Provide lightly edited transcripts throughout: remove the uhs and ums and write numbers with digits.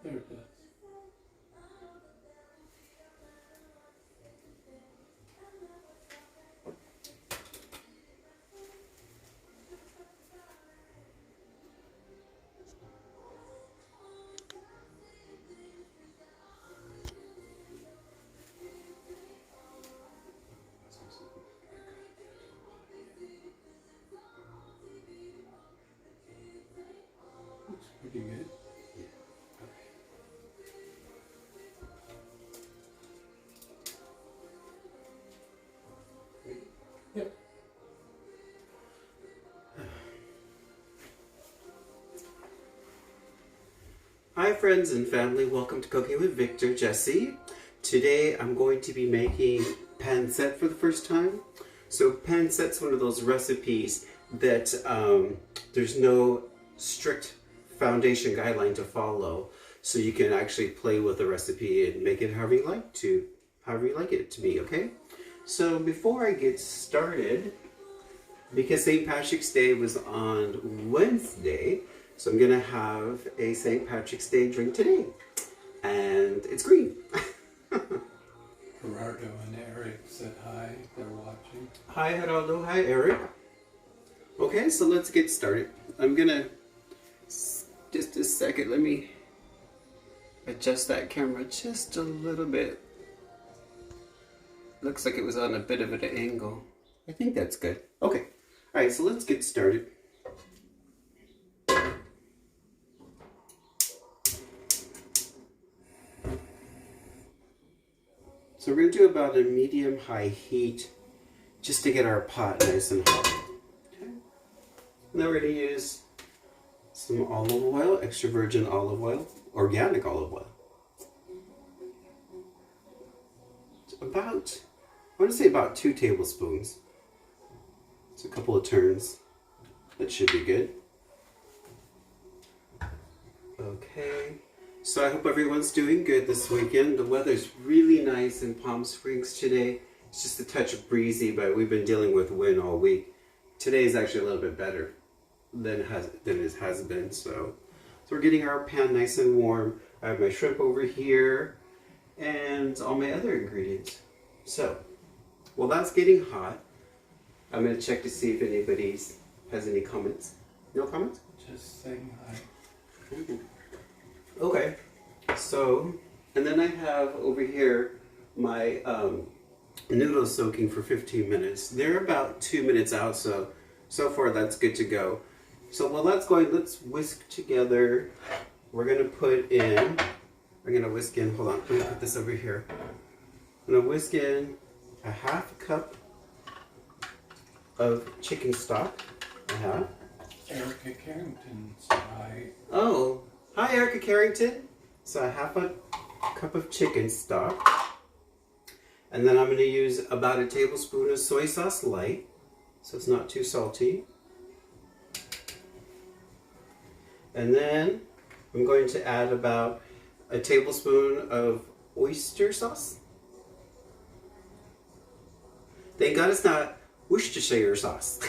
There it does. Looks pretty good. Yep. Hi friends and family, welcome to Cooking with Victor, Jesse. Today I'm going to be making pancit for the first time. So pancit's one of those recipes that there's no strict foundation guideline to follow. So you can actually play with the recipe and make it however you like it to be, okay? So before I get started, because St. Patrick's Day was on Wednesday, so I'm gonna have a St. Patrick's Day drink today. And it's green. Gerardo and Eric said hi. They're watching. Hi Gerardo, hi Eric. Okay, so let's get started. I'm gonna, just a second, let me adjust that camera just a little bit. Looks like it was on a bit of an angle. I think that's good. Okay, all right, so let's get started. So we're going to do about a medium-high heat just to get our pot nice and hot. Okay. Now we're going to use some olive oil, extra virgin olive oil, organic olive oil. It's about, I want to say about 2 tablespoons. It's a couple of turns. That should be good. Okay. So I hope everyone's doing good this weekend. The weather's really nice in Palm Springs today. It's just a touch breezy, but we've been dealing with wind all week. Today is actually a little bit better than it has been. So we're getting our pan nice and warm. I have my shrimp over here and all my other ingredients. So while that's getting hot, I'm going to check to see if anybody has any comments. No comments? Just saying hi. Okay, so, and then I have over here my noodles soaking for 15 minutes. They're about 2 minutes out, so far that's good to go. So while that's going, let's whisk together. We're going to whisk in, hold on, let me put this over here. I'm going to whisk in a half cup of chicken stock. Erica Carrington's hi. Oh. Hi Erica Carrington. So I have a cup of chicken stock. And then I'm going to use about a tablespoon of soy sauce light. So it's not too salty. And then I'm going to add about a tablespoon of oyster sauce. Thank God it's not Worcestershire sauce.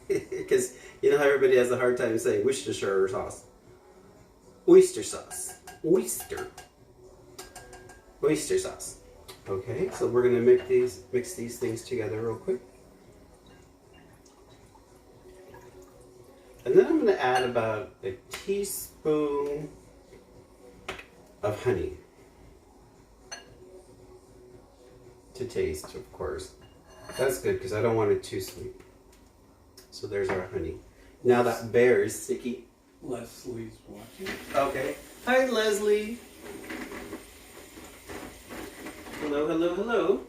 Because you know how everybody has a hard time saying Worcestershire sauce. Oyster sauce. Oyster sauce. Okay, so we're gonna mix these things together real quick. And then I'm gonna add about a teaspoon of honey. To taste, of course. That's good because I don't want it too sweet. So there's our honey. Now that bear is sticky. Leslie's watching. Okay. Hi, Leslie. Hello, hello, hello.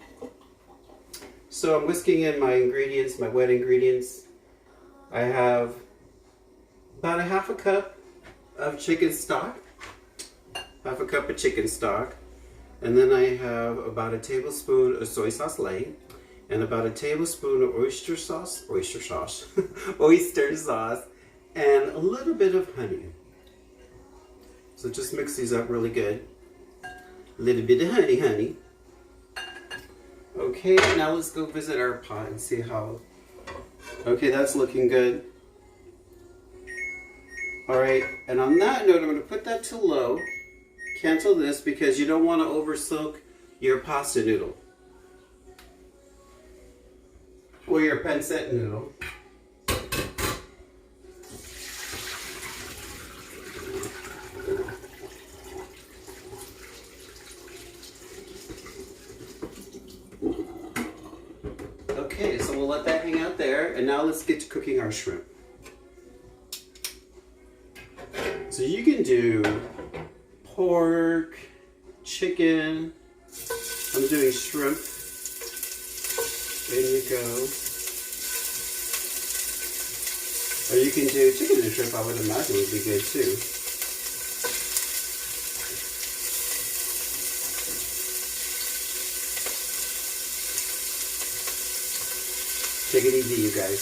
So I'm whisking in my ingredients, my wet ingredients. I have about a half a cup of chicken stock. Half a cup of chicken stock. And then I have about a tablespoon of soy sauce light. And about a tablespoon of oyster sauce. Oyster sauce. And a little bit of honey. So just mix these up really good. A little bit of honey. Okay, now let's go visit our pot and see how... Okay, that's looking good. Alright, and on that note, I'm going to put that to low. cancel this because you don't want to over soak your pasta noodle or your pancit noodle. Okay, so we'll let that hang out there, and now let's get to cooking our shrimp. So you can do pork, chicken. I'm doing shrimp. There you go. Or you can do chicken and shrimp, I would imagine would be good too. Take it easy, you guys.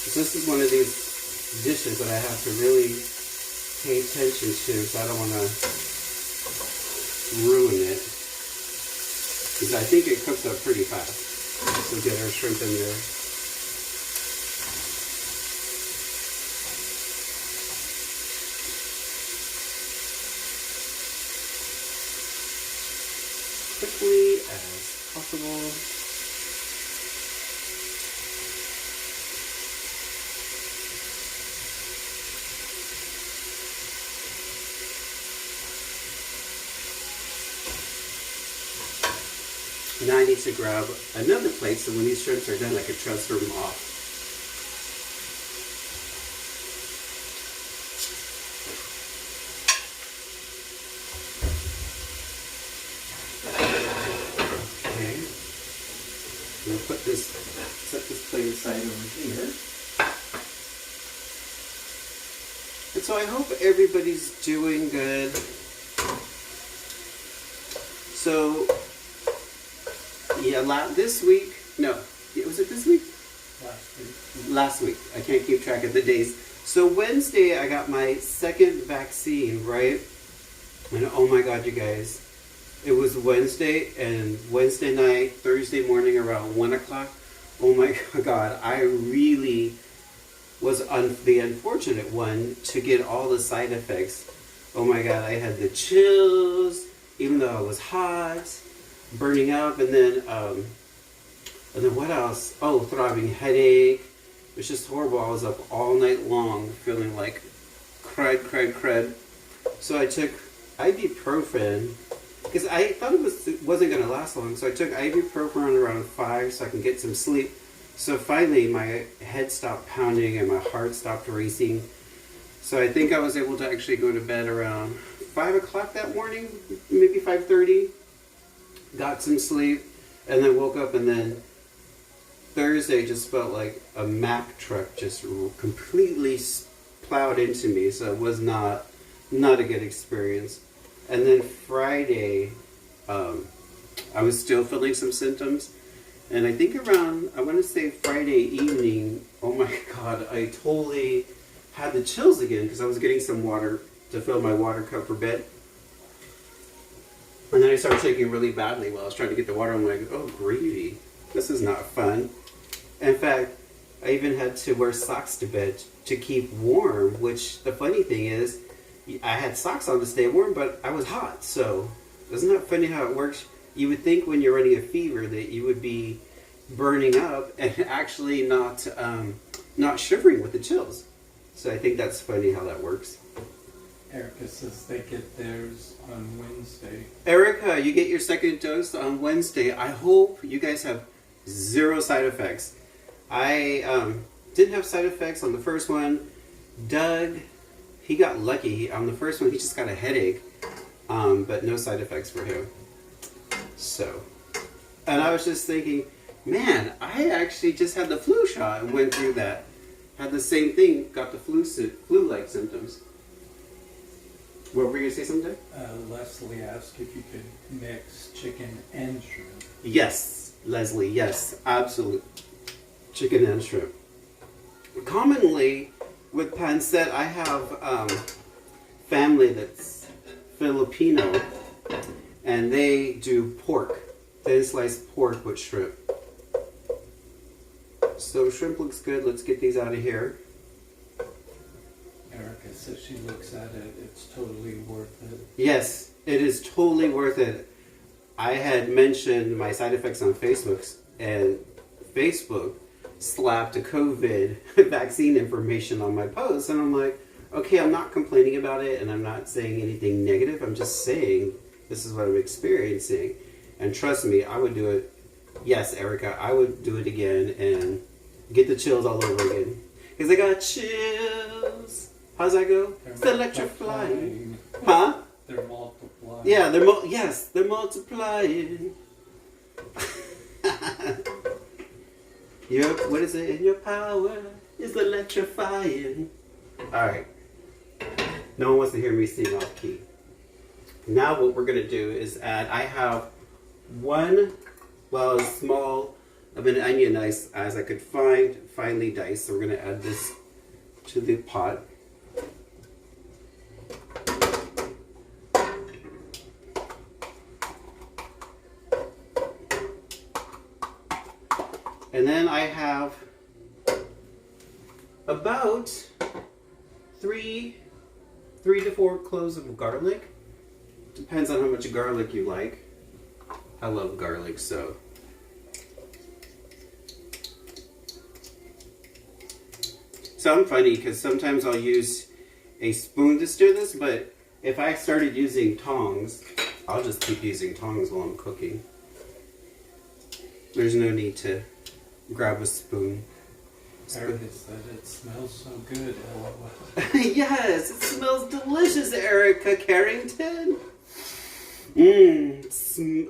So this is one of these dishes that I have to really pay attention to, so I don't want to ruin it. Because I think it cooks up pretty fast. So get our shrimp in there. Quickly as possible. Now I need to grab another plate so when these shrimps are done I can transfer them off. We'll set this plate aside over here. And so I hope everybody's doing good. So, yeah, this week, no, was it this week? Last week. Last week. I can't keep track of the days. So Wednesday I got my second vaccine, right? And oh my God, you guys. It was Wednesday, and Wednesday night, Thursday morning around 1 o'clock. Oh my God, I really was the unfortunate one to get all the side effects. Oh my God, I had the chills, even though I was hot, burning up, and then what else? Oh, throbbing headache. It was just horrible. I was up all night long feeling like crud. So I took ibuprofen. Because I thought it wasn't going to last long, so I took ibuprofen around 5 so I can get some sleep. So finally my head stopped pounding and my heart stopped racing. So I think I was able to actually go to bed around 5 o'clock that morning, maybe 5:30. Got some sleep, and then woke up, and then Thursday just felt like a Mack truck just completely plowed into me, so it was not a good experience. And then Friday, I was still feeling some symptoms. And I think around, I want to say Friday evening, oh my God, I totally had the chills again because I was getting some water to fill my water cup for bed. And then I started shaking really badly while I was trying to get the water. I'm like, oh, gravy. This is not fun. In fact, I even had to wear socks to bed to keep warm, which the funny thing is, I had socks on to stay warm, but I was hot. So, isn't that funny how it works? You would think when you're running a fever that you would be burning up and actually not shivering with the chills. So I think that's funny how that works. Erica says they get theirs on Wednesday. Erica, you get your second dose on Wednesday. I hope you guys have 0 side effects. I didn't have side effects on the first one. Doug, he got lucky. On the first one, he just got a headache, but no side effects for him. So, and I was just thinking, man, I actually just had the flu shot and went through that. Had the same thing, got the flu-like symptoms. What were you going to say something? Leslie asked if you could mix chicken and shrimp. Yes, Leslie, yes, absolutely. Chicken and shrimp. Commonly, with pancit, I have family that's Filipino, and they do pork, thin sliced pork with shrimp. So shrimp looks good. Let's get these out of here. Erica says she looks at it, it's totally worth it. Yes, it is totally worth it. I had mentioned my side effects on Facebook, and Facebook slapped a COVID vaccine information on my post, and I'm like, okay, I'm not complaining about it, and I'm not saying anything negative. I'm just saying this is what I'm experiencing, and trust me, I would do it. Yes, Erica, I would do it again and get the chills all over again, because I got chills. How's that go? It's electrifying. Huh? They're multiplying. Yeah, yes, they're multiplying. What is it in your power? It's electrifying. Alright. No one wants to hear me sing off key. Now what we're going to do is add, I have as small of an onion as I could find, finely diced. So we're going to add this to the pot. And then I have about three to 4 cloves of garlic. Depends on how much garlic you like. I love garlic, so. Sound funny because sometimes I'll use a spoon to stir this, but if I started using tongs, I'll just keep using tongs while I'm cooking. There's no need to grab a spoon. Erica said it smells so good. Yes, it smells delicious, Erica Carrington.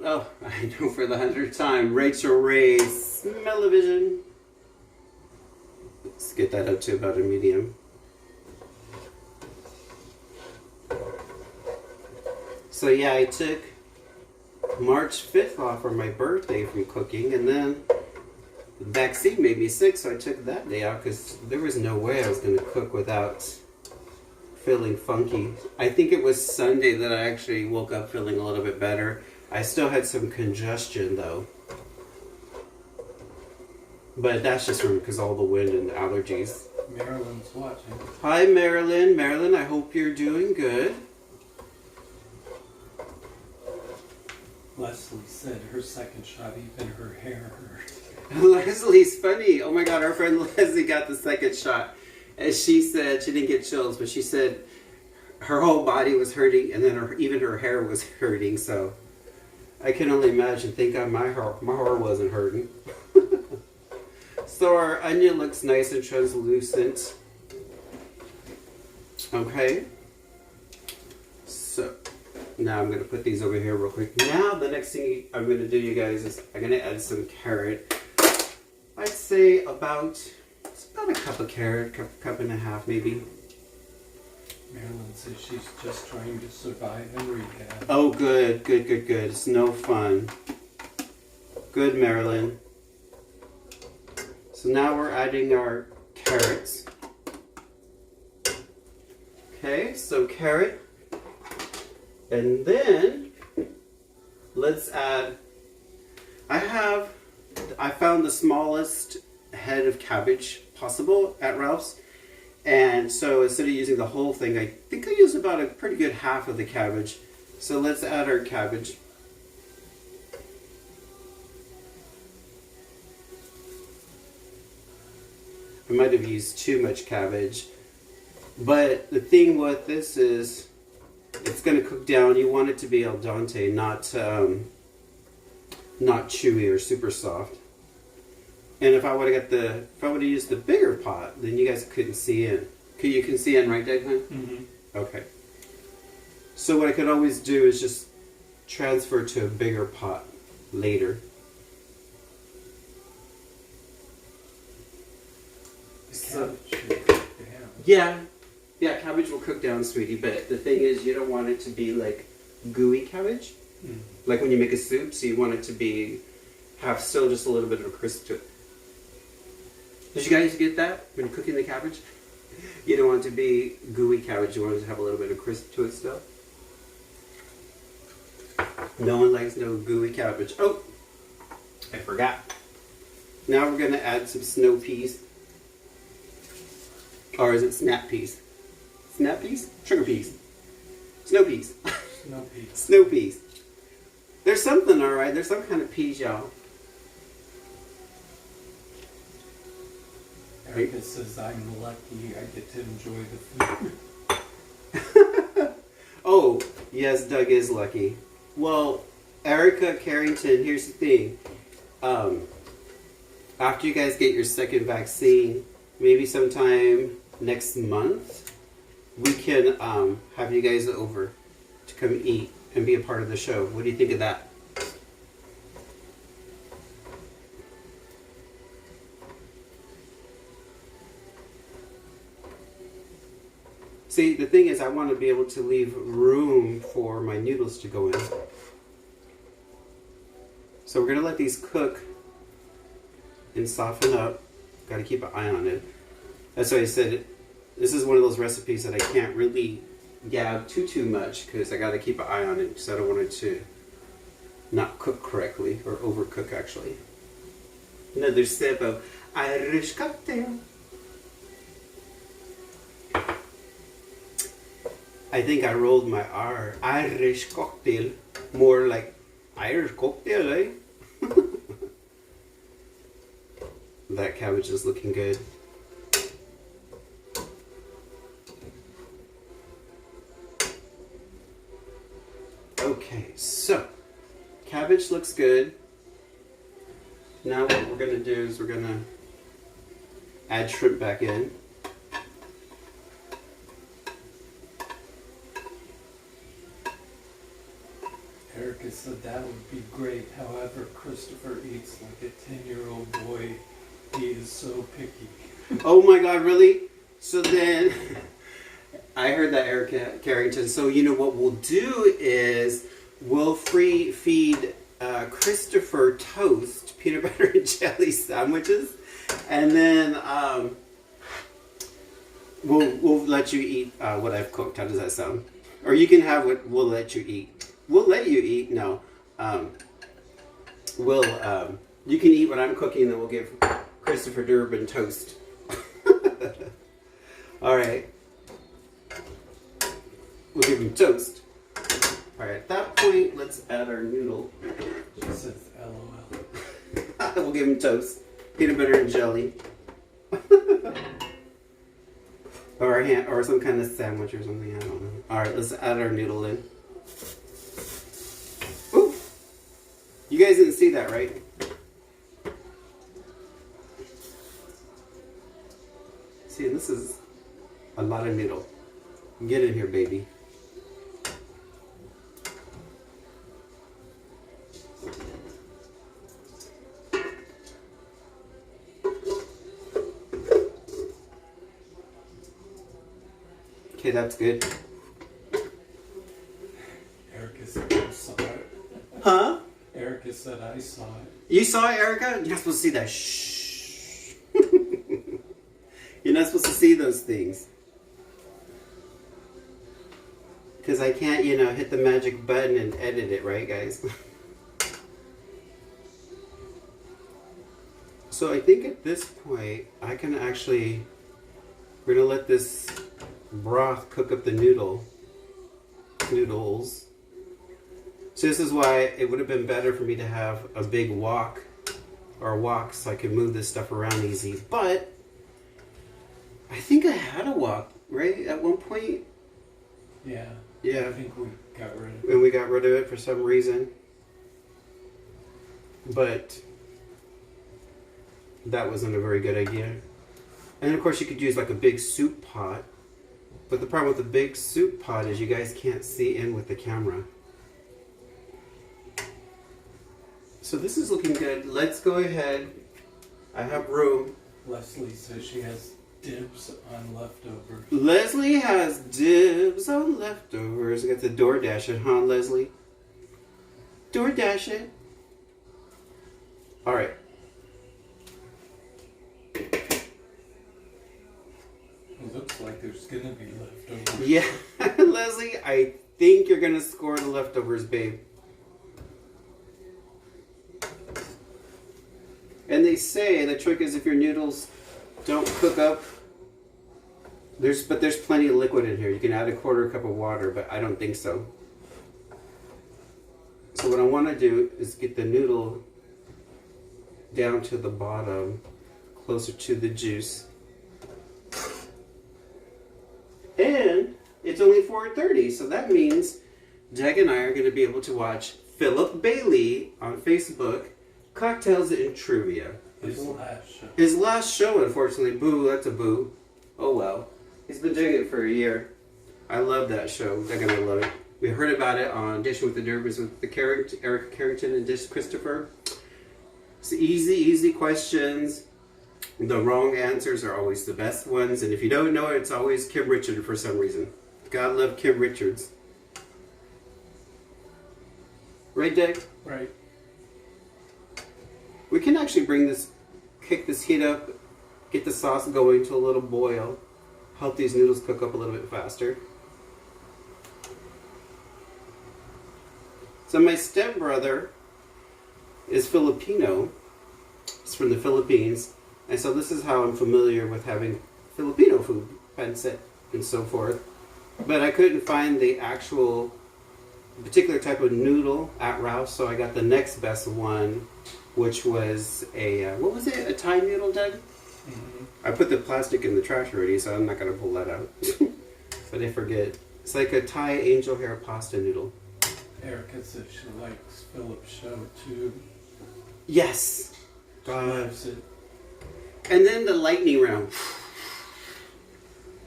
Oh, I know for the 100th time, Rachel Ray, smell-o-vision. Let's get that up to about a medium. So yeah, I took March 5th off for my birthday from cooking, and then the vaccine made me sick, so I took that day out because there was no way I was going to cook without feeling funky. I think it was Sunday that I actually woke up feeling a little bit better. I still had some congestion though. But that's just from because all the wind and the allergies. Marilyn's watching. Hi Marilyn. Marilyn, I hope you're doing good. Leslie said her second shot, even her hair hurt. Leslie's funny. Oh my god, our friend Leslie got the second shot. And she said she didn't get chills, but she said her whole body was hurting, and then even her hair was hurting. So I can only imagine. Thank God my hair wasn't hurting. So our onion looks nice and translucent. Okay. So now I'm going to put these over here real quick. Now the next thing I'm going to do, you guys, is I'm going to add some carrot. I'd say about a cup of carrot, cup and a half maybe. Marilyn says she's just trying to survive in rehab. Oh, good. It's no fun. Good, Marilyn. So now we're adding our carrots. Okay, so carrot. And then let's add, I found the smallest head of cabbage possible at Ralph's. And so instead of using the whole thing, I think I used about a pretty good half of the cabbage. So let's add our cabbage. I might have used too much cabbage. But the thing with this is, it's going to cook down. You want it to be al dente, not chewy or super soft. And if I would have used the bigger pot, then you guys couldn't see in. You can see in, right, Declan? Mm-hmm. Okay. So what I could always do is just transfer to a bigger pot later. Yeah, cabbage will cook down, sweetie, but the thing is you don't want it to be like gooey cabbage. Like when you make a soup, so you want it to have still just a little bit of a crisp to it. Did you guys get that when you're cooking the cabbage? You don't want it to be gooey cabbage, you want it to have a little bit of crisp to it still. No one likes no gooey cabbage. Oh, I forgot. Now we're going to add some snow peas. Or is it snap peas? Snap peas? Sugar peas. Snow peas. Snow peas. Snow peas. There's something, alright. There's some kind of peas, y'all. Erica says I'm lucky I get to enjoy the food. Oh, yes, Doug is lucky. Well, Erica Carrington, here's the thing. After you guys get your second vaccine, maybe sometime next month, we can have you guys over to come eat and be a part of the show. What do you think of that? See, the thing is, I want to be able to leave room for my noodles to go in. So we're going to let these cook and soften up. Got to keep an eye on it. That's why I said this is one of those recipes that I can't really gab too much because I got to keep an eye on it because I don't want it to not cook correctly or overcook actually. Another sip of Irish cocktail. I think I rolled my R. Irish cocktail. More like Irish cocktail, eh? That cabbage is looking good. Okay, so cabbage looks good. Now what we're going to do is we're going to add shrimp back in. Erica said that would be great. However, Christopher eats like a 10-year-old boy. He is so picky. Oh my God, really? So then, I heard that, Erica Carrington. So you know what we'll do is we'll feed Christopher toast, peanut butter and jelly sandwiches, and then we'll let you eat what I've cooked. How does that sound? Or you can have what we'll let you eat. We'll let you eat. No, you can eat what I'm cooking, and then we'll give Christopher Durbin toast. All right. We'll give him toast. All right, at that point, let's add our noodle. She says LOL. We'll give him toast, peanut butter and jelly. or some kind of sandwich or something, I don't know. All right, let's add our noodle in. Ooh! You guys didn't see that, right? See, this is a lot of noodle. Get in here, baby. Okay, that's good. Erica said I saw it. Huh? Erica said I saw it. You saw it, Erica? You're not supposed to see that. Shh. You're not supposed to see those things. Because I can't, hit the magic button and edit it, right, guys? So I think at this point, I can actually... We're going to let this broth cook up the noodles. So this is why it would have been better for me to have a big wok so I could move this stuff around easy. But I think I had a wok, right? At one point? Yeah. Yeah. I think we got rid of it. And we got rid of it for some reason. But that wasn't a very good idea. And of course you could use like a big soup pot. But the problem with the big soup pot is you guys can't see in with the camera. So this is looking good. Let's go ahead. I have room. Leslie says she has dibs on leftovers. Leslie has dibs on leftovers. Got the DoorDash it, huh, Leslie? DoorDash it. All right. It looks like there's gonna be leftovers. Yeah, Leslie, I think you're gonna score the leftovers, babe. And they say the trick is if your noodles don't cook up There's plenty of liquid in here. You can add a quarter cup of water, but I don't think so. So what I want to do is get the noodle down to the bottom, closer to the juice. And it's only 4:30, so that means Doug and I are going to be able to watch Philip Bailey on Facebook, Cocktails and Trivia. His last show, unfortunately. Boo, that's a boo. Oh well. He's been doing it for a year. I love that show. Doug and I love it. We heard about it on Dishing with the Derbys with the Eric Carrington and Dish Christopher. It's easy questions. The wrong answers are always the best ones. And if you don't know it, it's always Kim Richards for some reason. God love Kim Richards. Right, Dick? Right. We can actually kick this heat up, get the sauce going to a little boil, help these noodles cook up a little bit faster. So my stepbrother is Filipino. He's from the Philippines. And so this is how I'm familiar with having Filipino food, pancit and so forth. But I couldn't find the actual particular type of noodle at Ralph's, so I got the next best one, which was what was it? A Thai noodle, Doug? Mm-hmm. I put the plastic in the trash already, so I'm not going to pull that out. But I forget. It's like a Thai angel hair pasta noodle. Erica says she likes Philip's show too. Yes. She loves it. And then the lightning round.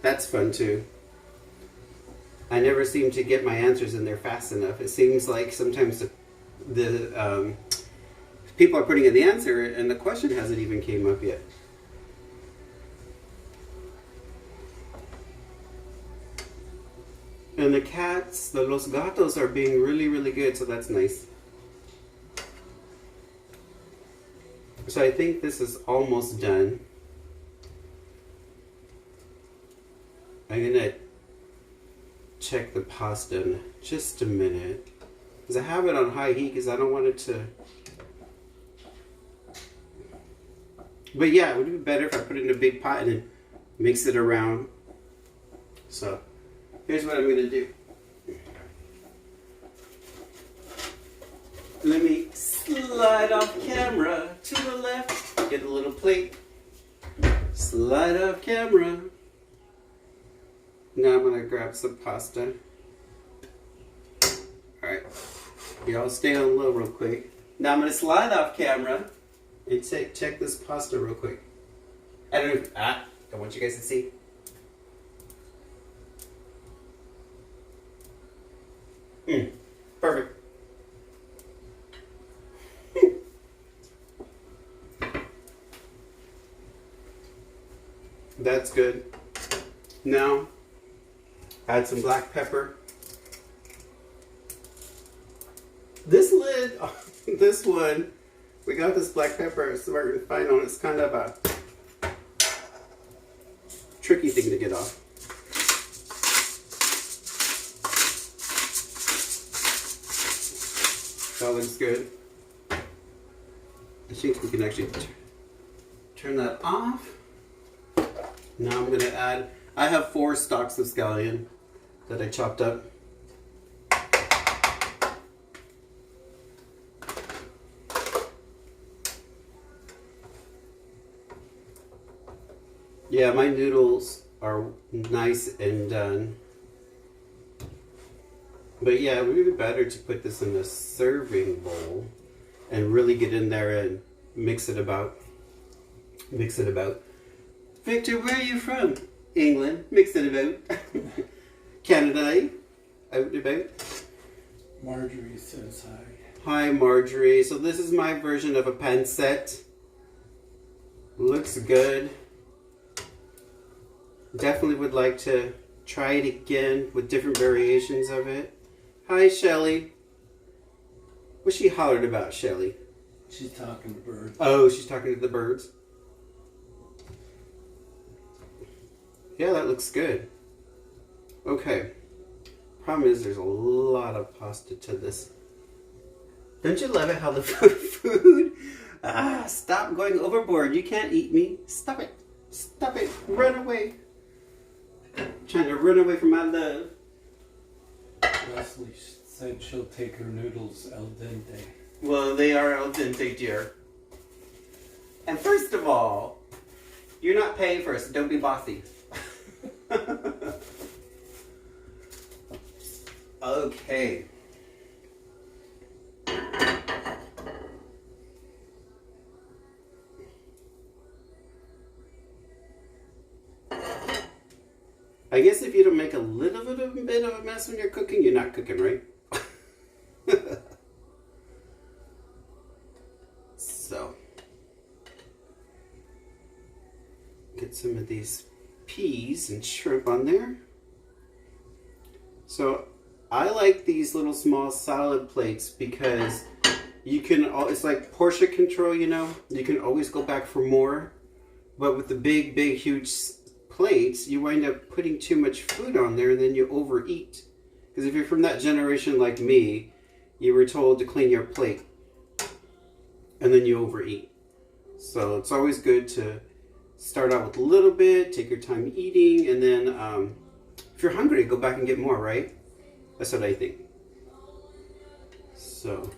That's fun too. I never seem to get my answers in there fast enough. It seems like sometimes the people are putting in the answer and the question hasn't even came up yet. And the cats, the Los Gatos, are being really, really good, so that's nice. So I think this is almost done. I'm gonna check the pasta in just a minute. Because I have it on high heat because I don't want it to... But yeah, it would be better if I put it in a big pot and then mix it around. So... here's what I'm going to do. Let me slide off camera to the left. Get a little plate. Slide off camera. Now I'm going to grab some pasta. Alright. Y'all stay on low real quick. Now I'm going to slide off camera and check this pasta real quick. I don't want you guys to see. Perfect. That's good. Now, add some black pepper. This lid, this one, we got this black pepper at Smart and Final. It's kind of a tricky thing to get off. That looks good. I think we can actually turn that off. Now I'm going to add, I have 4 stalks of scallion that I chopped up. Yeah, my noodles are nice and done. But yeah, it would be better to put this in a serving bowl and really get in there and mix it about. Mix it about. Victor, where are you from? England. Mix it about. Canada, out and about. Marjorie says hi. Hi, Marjorie. So this is my version of a pancit. Looks good. Definitely would like to try it again with different variations of it. Hi, Shelly. What's she hollered about, Shelly? She's talking to birds. Oh, she's talking to the birds. Yeah, that looks good. Okay. Problem is, there's a lot of pasta to this. Don't you love it how the food... stop going overboard. You can't eat me. Stop it. Stop it. Run away. Trying to run away from my love. Leslie said she'll take her noodles al dente. Well, they are al dente, dear. And first of all, you're not paying for it, so don't be bossy. Okay. I guess if you don't make a little bit of a mess when you're cooking, you're not cooking, right? So, get some of these peas and shrimp on there. So, I like these little small salad plates because you can, it's like portion control, you know? You can always go back for more. But with the big, huge plates, you wind up putting too much food on there and then you overeat. Because if you're from that generation like me, you were told to clean your plate and then you overeat. So it's always good to start out with a little bit, take your time eating, and then if you're hungry, go back and get more, right? That's what I think. So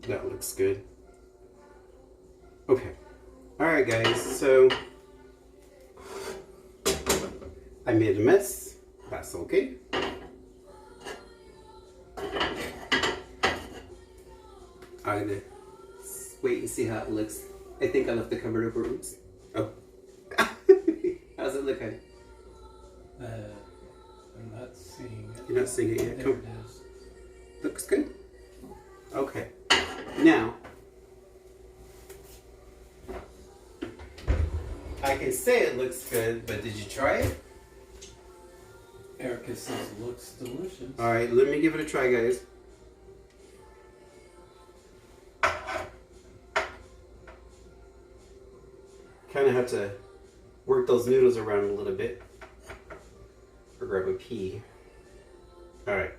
that looks good. Okay. Alright guys, so I made a mess. That's okay. I'm gonna wait and see how it looks. I think I left the cupboard open. Oops. Oh. How's it looking? I'm not seeing it. You're not seeing it yet? There Come. it is. Looks good? Okay. Now, I can say it looks good, but did you try it? Erica says it looks delicious. Alright, let me give it a try, guys. Kind of have to work those noodles around a little bit. Or grab a pea. Alright.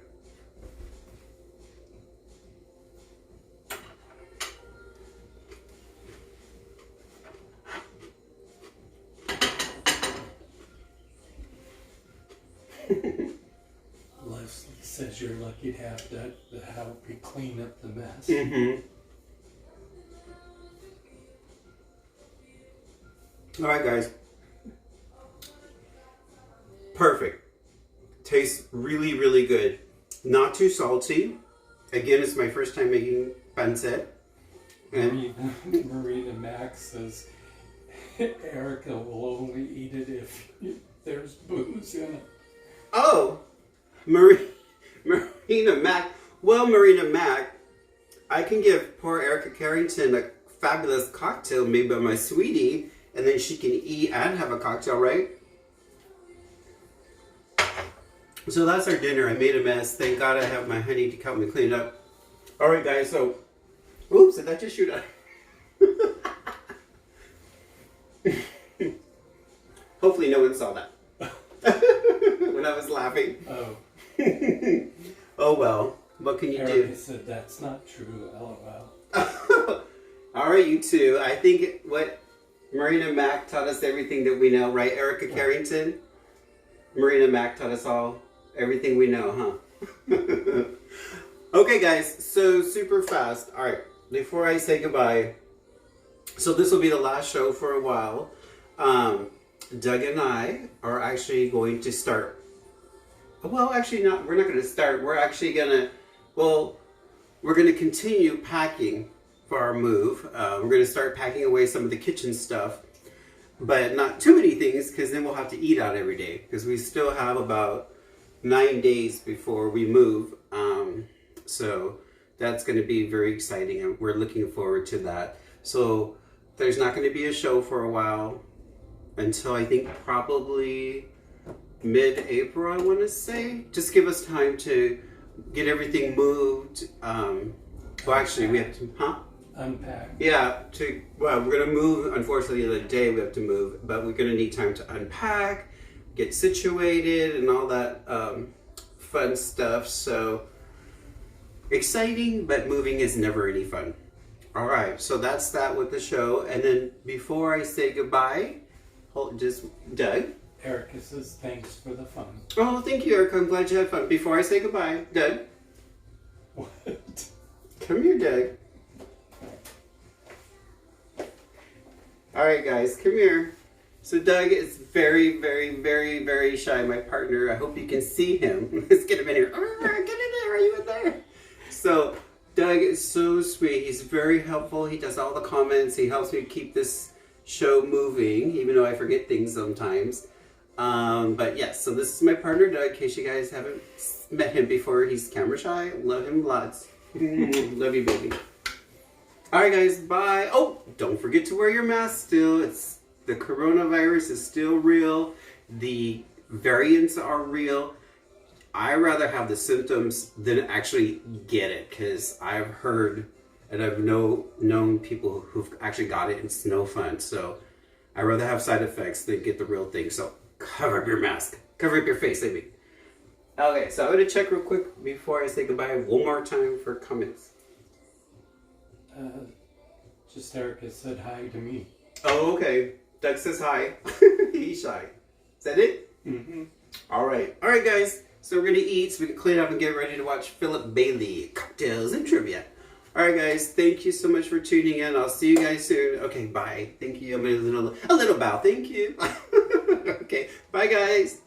Leslie says you're lucky to have that to help you clean up the mess. Mm-hmm. Alright guys. Perfect. Tastes really good. Not too salty. Again, it's my first time making pancit. And Marina Max says Erica will only eat it if there's booze in it. oh, Marina Mac. Well, Marina Mac, I can give poor Erica Carrington a fabulous cocktail made by my sweetie, and then she can eat and have a cocktail, right? So that's our dinner. I made a mess. Thank God I have my honey to help me clean it up. All right, guys. So, oops, did that just shoot out? Hopefully no one saw that when I was laughing. Oh. Oh well, what can you Erica do? said that's not true, LOL. All right, you two. I think what Marina Mac taught us everything that we know, right? Erica Carrington? Marina Mac taught us all everything we know, huh? Okay, guys. So super fast. All right. Before I say goodbye, so this will be the last show for a while. Doug and I are actually going to start. Well, actually not. We're not going to start. We're actually going to, well, we're going to continue packing for our move. We're going to start packing away some of the kitchen stuff, but not too many things because then we'll have to eat out every day because we still have about 9 days before we move. So that's going to be very exciting and we're looking forward to that. So there's not going to be a show for a while until I think probably mid-April, I want to say. Just give us time to get everything moved. Well, actually, we have to, Unpack. Yeah, well, we're going to move. Unfortunately, the day we have to move, but we're going to need time to unpack, get situated, and all that fun stuff. So exciting, but moving is never any fun. All right, so that's that with the show. And then before I say goodbye, Doug. Erica says thanks for the fun. Oh, thank you, Erica. I'm glad you had fun. Before I say goodbye, Doug. What? Come here, Doug. All right, guys, come here. So Doug is very, very, very, very shy, my partner. I hope you can see him. Let's get him in here. Oh, get in there. Are you in there? So Doug is so sweet. He's very helpful. He does all the comments. He helps me keep this show moving, even though I forget things sometimes. But yes, so this is my partner, Doug, in case you guys haven't met him before. He's camera shy. Love him lots. Love you, baby. All right, guys, bye. Oh, don't forget to wear your mask still. The coronavirus is still real. The variants are real. I rather have the symptoms than actually get it, because I've heard and I've known people who've actually got it. It's no fun. So I'd rather have side effects than get the real thing. So cover up your mask. Cover up your face, I mean. Okay, so I'm going to check real quick before I say goodbye one more time for comments. Just Erica said hi to me. Oh, okay. Doug says hi. He's shy. Is that it? Mm-hmm. All right. All right, guys. So we're going to eat so we can clean up and get ready to watch Philip Bailey, Cocktails and Trivia. All right, guys. Thank you so much for tuning in. I'll see you guys soon. Okay, bye. Thank you. I'm going to do a little bow. Thank you. Okay. Bye, guys.